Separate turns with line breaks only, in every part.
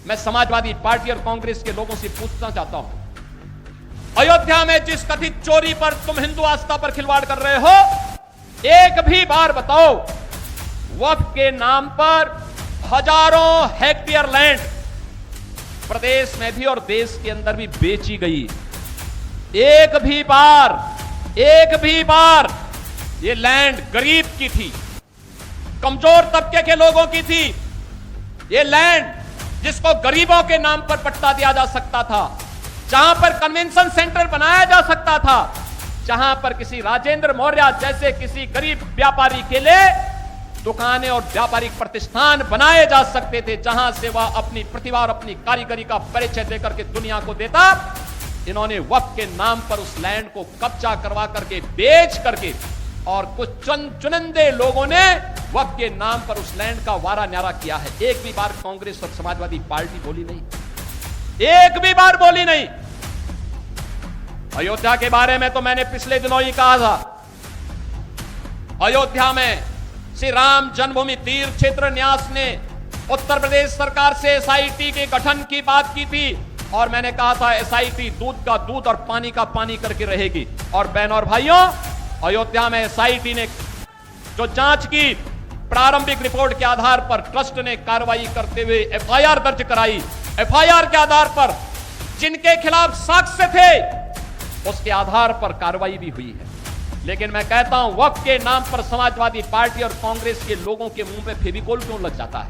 मैं समाजवादी पार्टी और कांग्रेस के लोगों से पूछना चाहता हूं, अयोध्या में जिस कथित चोरी पर तुम हिंदू आस्था पर खिलवाड़ कर रहे हो, एक भी बार बताओ वक्फ के नाम पर हजारों हेक्टेयर लैंड प्रदेश में भी और देश के अंदर भी बेची गई। एक भी बार ये लैंड गरीब की थी, कमजोर तबके के लोगों की थी। ये लैंड जिसको गरीबों के नाम पर पट्टा दिया जा सकता था, जहां पर कन्वेंशन सेंटर बनाया जा सकता था, जहां पर किसी राजेंद्र मौर्य जैसे किसी गरीब व्यापारी के लिए दुकानें और व्यापारिक प्रतिष्ठान बनाए जा सकते थे, जहां से वह अपनी प्रतिभा और अपनी कारीगरी का परिचय देकर के दुनिया को देता। इन्होंने वक्फ के नाम पर उस लैंड को कब्जा करवा करके, बेच करके, और कुछ चुनिंदे लोगों ने वक्फ के नाम पर उस लैंड का वारा न्यारा किया है। एक भी बार कांग्रेस और समाजवादी पार्टी बोली नहीं, एक भी बार बोली नहीं। अयोध्या के बारे में तो मैंने पिछले दिनों ही कहा था, अयोध्या में श्री राम जन्मभूमि तीर्थ क्षेत्र न्यास ने उत्तर प्रदेश सरकार से एसआईटी के गठन की बात की थी, और मैंने कहा था एसआईटी दूध का दूध और पानी का पानी करके रहेगी। और बहनों और भाइयों, अयोध्या में एसआईटी ने जो जांच की, प्रारंभिक रिपोर्ट के आधार पर ट्रस्ट ने कार्रवाई करते हुए एफआईआर दर्ज कराई। एफआईआर के आधार पर जिनके खिलाफ साक्ष्य थे उसके आधार पर कार्रवाई भी हुई है। लेकिन मैं कहता हूं, वक्फ के नाम पर समाजवादी पार्टी और कांग्रेस के लोगों के मुंह पे फेविकोल क्यों लग जाता है?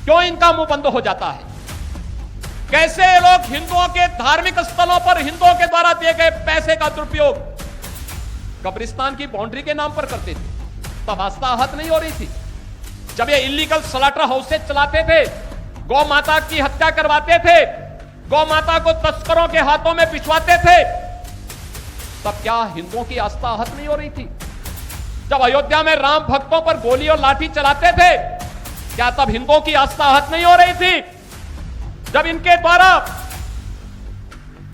क्यों इनका मुंह बंद हो जाता है? कैसे ये लोग हिंदुओं के धार्मिक स्थलों पर हिंदुओं के द्वारा दिए गए पैसे का दुरुपयोग कब्रिस्तान की बाउंड्री के नाम पर करते थे? तब आस्था आहत नहीं हो रही थी। जब ये इलीगल स्लॉटर हाउसेज चलाते थे, गौ माता की हत्या करवाते थे, गौ माता को तस्करों के हाथों में पिछवाते थे, तब क्या हिंदुओं की आस्था आहत नहीं हो रही थी? जब अयोध्या में राम भक्तों पर गोली और लाठी चलाते थे, क्या तब हिंदुओं की आस्था आहत नहीं हो रही थी? जब इनके द्वारा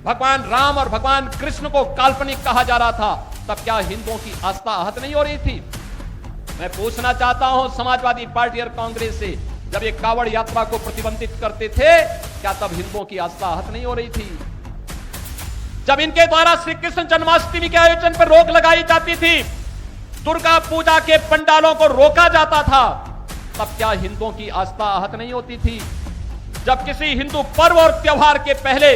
भगवान राम और भगवान कृष्ण को काल्पनिक कहा जा रहा था, तब क्या हिंदुओं की आस्था आहत नहीं हो रही थी? मैं पूछना चाहता हूं समाजवादी पार्टी और कांग्रेस से, जब ये कावड़ यात्रा को प्रतिबंधित करते थे, क्या तब हिंदुओं की आस्था आहत नहीं हो रही थी? जब इनके द्वारा श्री कृष्ण जन्माष्टमी के आयोजन पर रोक लगाई जाती थी, दुर्गा पूजा के पंडालों को रोका जाता था, तब क्या हिंदुओं की आस्था आहत नहीं होती थी? जब किसी हिंदू पर्व और त्योहार के पहले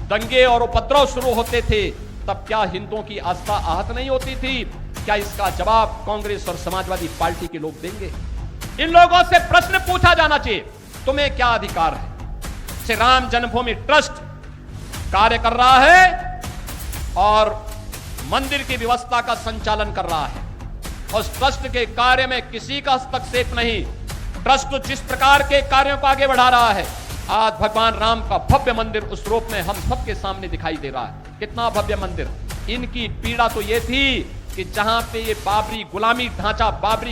दंगे और उपद्रव शुरू होते थे, तब क्या हिंदुओं की आस्था आहत नहीं होती थी? क्या इसका जवाब कांग्रेस और समाजवादी पार्टी के लोग देंगे? इन लोगों से प्रश्न पूछा जाना चाहिए, तुम्हें क्या अधिकार है? श्री राम जन्मभूमि ट्रस्ट कार्य कर रहा है और मंदिर की व्यवस्था का संचालन कर रहा है। उस ट्रस्ट के कार्य में किसी का हस्तक्षेप नहीं। ट्रस्ट जिस प्रकार के कार्यों को आगे बढ़ा रहा है, आज भगवान राम का भव्य मंदिर उस रूप में हम सबके सामने दिखाई दे रहा है। कितना भव्य मंदिर! इनकी पीड़ा तो यह थी कि जहां पे ये बाबरी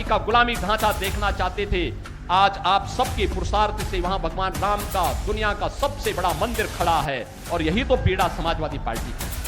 का गुलामी ढांचा देखना चाहते थे, आज आप सबके पुरुषार्थ से वहां भगवान राम का दुनिया का सबसे बड़ा मंदिर खड़ा है। और यही तो पीड़ा समाजवादी पार्टी की।